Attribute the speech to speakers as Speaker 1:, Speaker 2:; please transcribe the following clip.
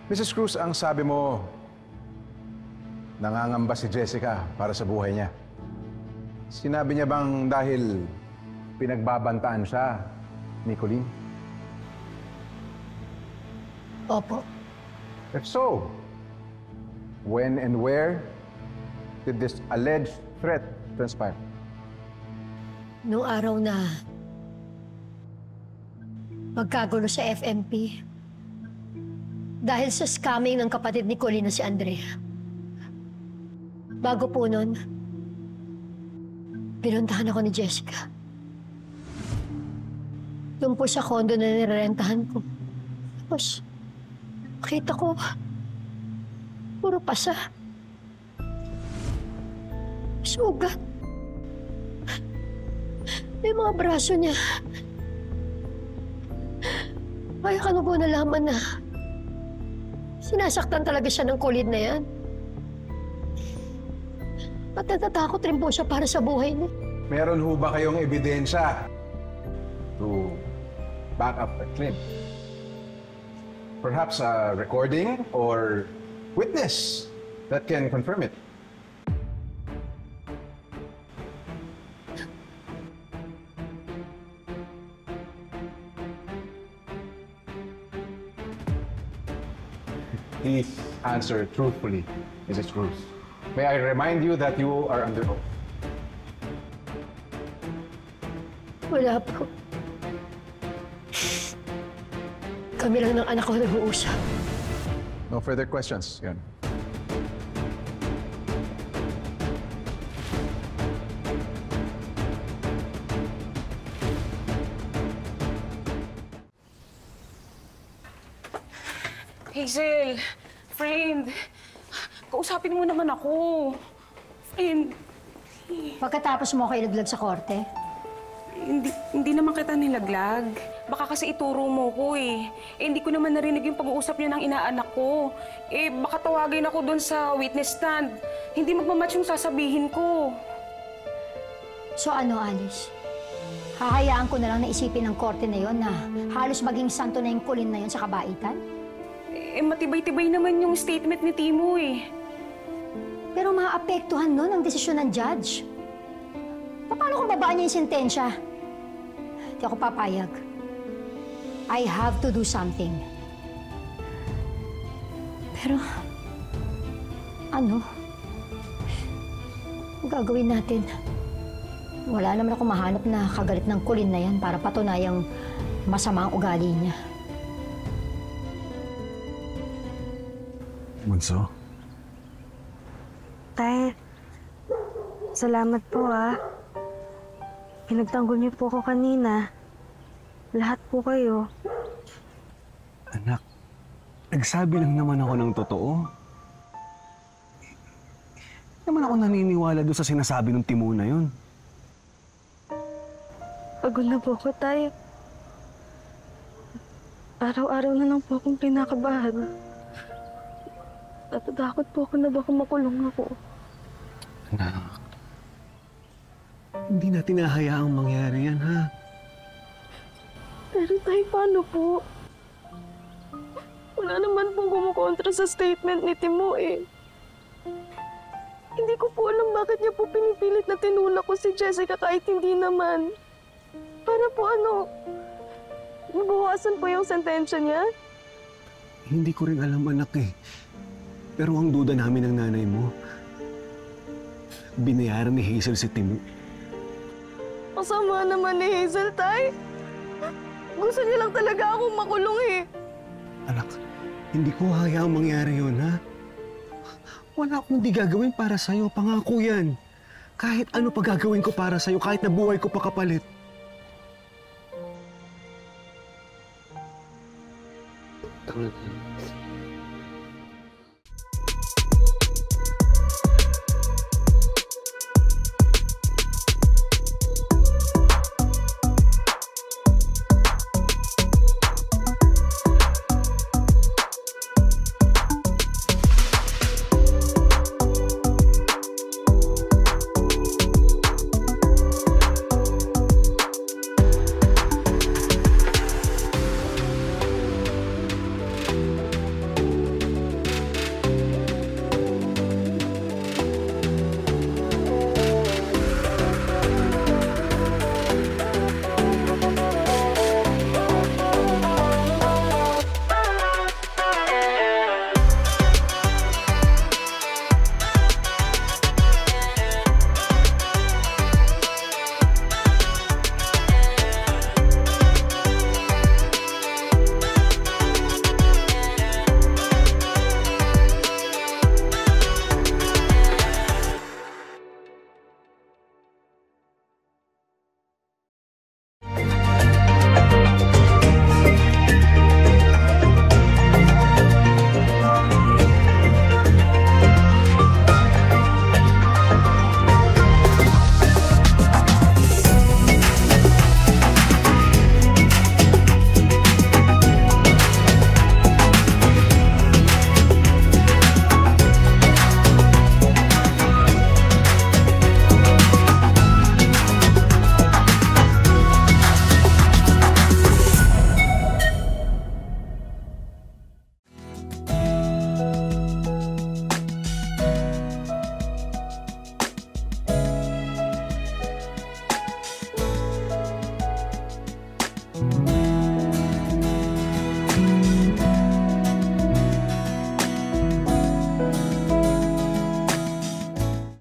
Speaker 1: Mrs. Cruz, ang sabi mo, nangangamba si Jessica para sa buhay niya. Sinabi niya bang dahil pinagbabantaan siya ni Colleen?
Speaker 2: Opo.
Speaker 1: If so, when and where did this alleged threat transpire?
Speaker 2: Noong araw na magkagulo sa FMP dahil sa scamming ng kapatid ni Colleen na si Andrea. Bago po nun, pinuntahan ako ni Jessica. Doon po sa condo na nirerentahan ko. Tapos, nakita ko, puro pasa. Sugat. May mga braso niya. Kaya ka po nalaman na sinasaktan talaga siya ng Colleen na yan. At natatakot rin po siya para sa buhay niya.
Speaker 1: Meron ho ba kayong ebidensya to back up the claim? Perhaps a recording or witness that can confirm it? Please answer truthfully, Mrs. Cruz. May I remind you that you are under oath?
Speaker 2: Wala po. Kami lang ng anak ko nag-uusap.
Speaker 1: No further questions, Yon.
Speaker 3: Hazel, friend, kausapin mo naman ako. Friend.
Speaker 2: Pagkatapos mo ako ilaglag sa korte,
Speaker 3: Hindi naman kita nilaglag. Baka kasi ituro mo ko eh. Hindi ko naman narinig yung pag-uusap niya ng inaanak ko. Baka tawagin ako doon sa witness stand. Hindi magmamatch yung sasabihin ko.
Speaker 2: so ano, Alice? Hahayaan ko na lang na isipin ng korte na yon na halos maging santo na yung Colleen na yon sa kabaitan?
Speaker 3: Matibay-tibay naman yung statement ni Timo eh.
Speaker 2: Pero maapektuhan nun ang desisyon ng judge. Paano kung babaan niya yung sentensya? Hindi ako papayag. I have to do something. Pero, ano? Ang gagawin natin? Wala naman ako mahanap na kagalit ng Colleen na yan para patunayang masama ang ugali niya.
Speaker 4: Bunso?
Speaker 5: Tay, salamat po Pinagtanggol niyo po ako kanina. Lahat po kayo.
Speaker 4: Anak, nagsabi lang naman ako ng totoo. Hindi naman ako naniniwala doon sa sinasabi ng Timo na yun.
Speaker 5: Pagod na po ako, Tay. Araw-araw na lang po akong kinakabahan. Natatakot po ako na baka makulong ako.
Speaker 4: Anak, hindi natin nahayaang mangyari yan, ha?
Speaker 5: Pero Tay, paano po? Wala naman pong kumukontra sa statement ni Timo eh. Hindi ko po alam bakit niya po pinipilit na tinulak ko si Jessica kahit hindi naman. Para po mabawasan po yung sentensya niya?
Speaker 4: Hindi ko rin alam, anak eh. Pero ang duda namin ng nanay mo, binayaran ni Hazel si Timo.
Speaker 5: Masama naman ni Hazel, Tay. Gusto niya lang talaga akong makulong eh.
Speaker 4: Anak, hindi ko hayaang mangyari yun, ha? Wala akong hindi gagawin para sa'yo. Pangako yan. Kahit ano pa gagawin ko para sa'yo, kahit na buhay ko pa kapalit. Tama na.